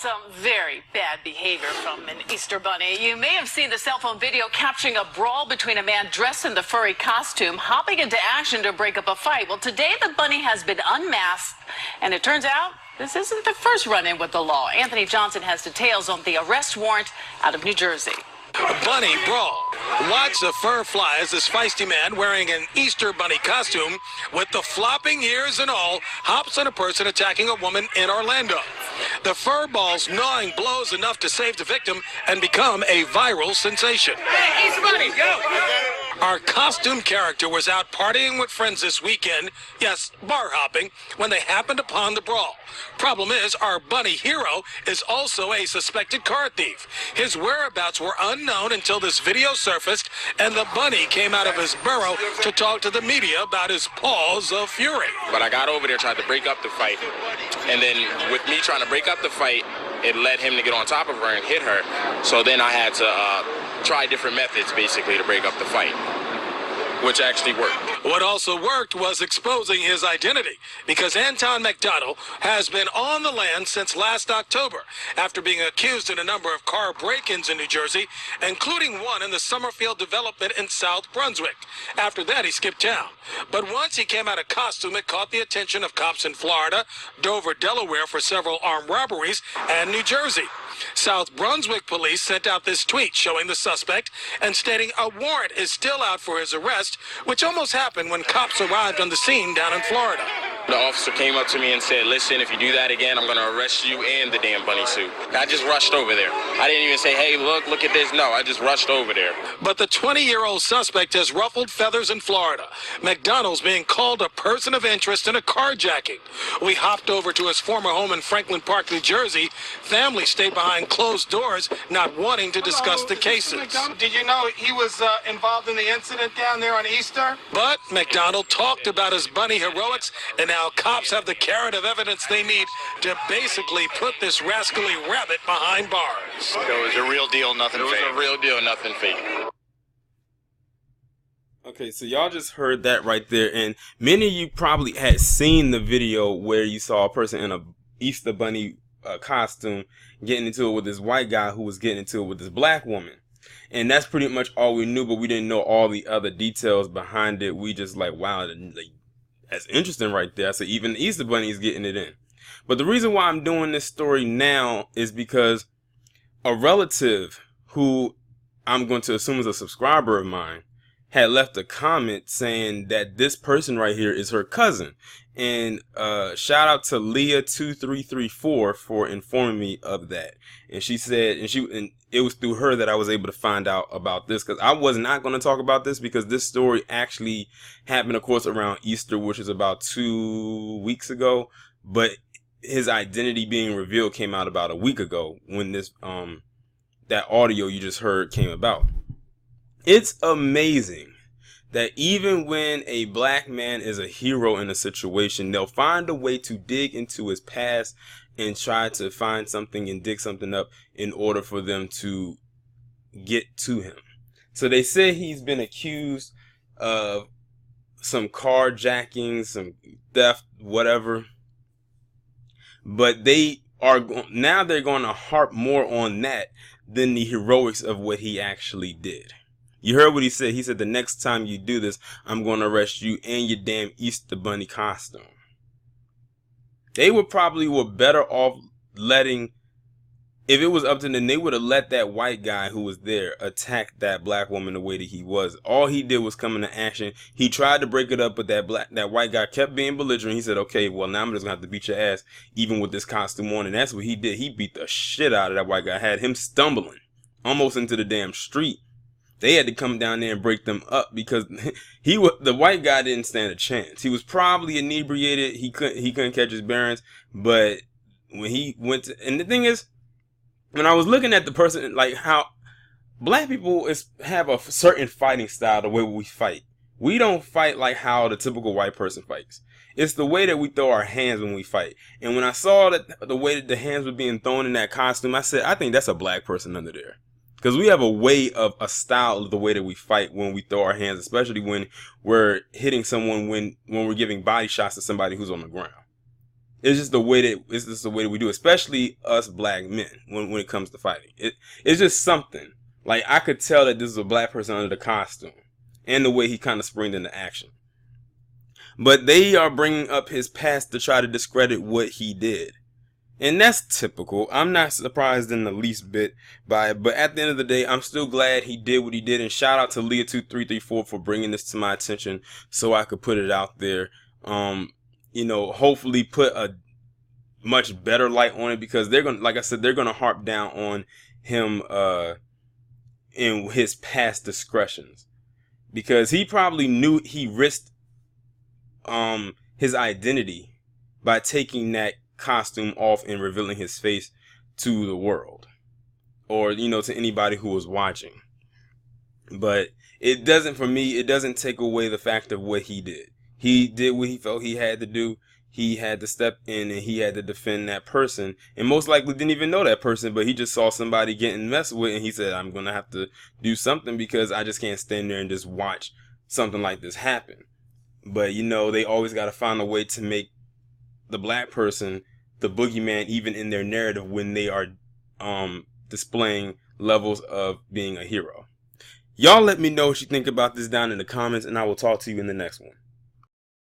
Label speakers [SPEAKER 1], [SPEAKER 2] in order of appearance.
[SPEAKER 1] Some very bad behavior from an Easter bunny. You may have seen the cell phone video capturing a brawl between a man dressed in the furry costume hopping into action to break up a fight. Well, today the bunny has been unmasked, and it turns out this isn't the first run-in with the law. Anthony Johnson has details on the arrest warrant out of New Jersey.
[SPEAKER 2] A bunny brawl. Watch the fur fly as this feisty man wearing an Easter bunny costume with the flopping ears and all hops on a person attacking a woman in Orlando. The fur ball's gnawing blows enough to save the victim and become a viral sensation.
[SPEAKER 3] Hey, Easter bunny, go!
[SPEAKER 2] Our costume character was out partying with friends this weekend, yes, bar hopping, when they happened upon the brawl. Problem is, our bunny hero is also a suspected car thief. His whereabouts were unknown until this video surfaced, and the bunny came out of his burrow to talk to the media about his paws of fury.
[SPEAKER 4] But I got over there, tried to break up the fight, and then with me trying to break up the fight, it led him to get on top of her and hit her. So then I had to try different methods, basically, to break up the fight, which actually worked.
[SPEAKER 2] What also worked was exposing his identity, because Anton McDonald has been on the land since last October after being accused in a number of car break-ins in New Jersey, including one in the Summerfield development in South Brunswick. After that, he skipped town. But once he came out of costume, it caught the attention of cops in Florida, Dover, Delaware for several armed robberies, and New Jersey. South Brunswick police sent out this tweet showing the suspect and stating a warrant is still out for his arrest, which almost happened when cops arrived on the scene down in Florida.
[SPEAKER 4] The officer came up to me and said, listen, if you do that again, I'm going to arrest you and the damn bunny suit. I just rushed over there. I didn't even say, hey, look at this. No, I just rushed over there.
[SPEAKER 2] But the 20-year-old suspect has ruffled feathers in Florida. McDonald's being called a person of interest in a carjacking. We hopped over to his former home in Franklin Park, New Jersey. Family stayed behind closed doors, not wanting to discuss the cases.
[SPEAKER 3] Did you know he was involved in the incident down there on Easter?
[SPEAKER 2] But McDonald talked about his bunny heroics, and now cops have the carrot of evidence they need to basically put this rascally rabbit behind bars.
[SPEAKER 4] So it was a real deal, nothing fake. It was a real deal, nothing fake.
[SPEAKER 5] Okay, so y'all just heard that right there, and many of you probably had seen the video where you saw a person in a Easter bunny costume getting into it with this white guy who was getting into it with this black woman. And that's pretty much all we knew, but we didn't know all the other details behind it. We just like, wow, that's interesting right there. So even the Easter bunny is getting it in. But the reason why I'm doing this story now is because a relative who I'm going to assume is a subscriber of mine had left a comment saying that this person right here is her cousin. And shout out to Leah2334 for informing me of that. And she said, and it was through her that I was able to find out about this, because I was not going to talk about this because this story actually happened, of course, around Easter, which is about 2 weeks ago. But his identity being revealed came out about a week ago when this that audio you just heard came about. It's amazing that even when a black man is a hero in a situation, they'll find a way to dig into his past and try to find something and dig something up in order for them to get to him. So they say he's been accused of some carjacking, some theft, whatever. But they are now they're going to harp more on that than the heroics of what he actually did. You heard what he said. He said, the next time you do this, I'm going to arrest you and your damn Easter bunny costume. They were better off letting, if it was up to them, they would have let that white guy who was there attack that black woman the way that he was. All he did was come into action. He tried to break it up, but that white guy kept being belligerent. He said, okay, well, now I'm just going to have to beat your ass, even with this costume on. And that's what he did. He beat the shit out of that white guy, had him stumbling almost into the damn street. They had to come down there and break them up because the white guy didn't stand a chance. He was probably inebriated. He couldn't catch his bearings. But when he went to, and the thing is, when I was looking at the person, like how black people have a certain fighting style, the way we fight. We don't fight like how the typical white person fights. It's the way that we throw our hands when we fight. And when I saw that the way that the hands were being thrown in that costume, I said, I think that's a black person under there. Because we have a style of the way that we fight when we throw our hands, especially when we're hitting someone when we're giving body shots to somebody who's on the ground. It's just the way that we do, especially us black men when it comes to fighting. It's just something. Like, I could tell that this is a black person under the costume and the way he kind of springed into action. But they are bringing up his past to try to discredit what he did. And that's typical. I'm not surprised in the least bit by it. But at the end of the day, I'm still glad he did what he did. And shout out to Leah2334 for bringing this to my attention so I could put it out there. You know, hopefully put a much better light on it, because they're going to, like I said, they're going to harp down on him in his past discretions, because he probably knew he risked his identity by taking that costume off and revealing his face to the world, or, you know, to anybody who was watching. But it doesn't, for me, it doesn't take away the fact of what he did. He did what he felt he had to do. He had to step in and he had to defend that person, and most likely didn't even know that person, but he just saw somebody getting messed with and he said, I'm going to have to do something, because I just can't stand there and just watch something like this happen. But, you know, they always got to find a way to make the black person the boogeyman, even in their narrative, when they are displaying levels of being a hero. Y'all let me know what you think about this down in the comments, and I will talk to you in the next one.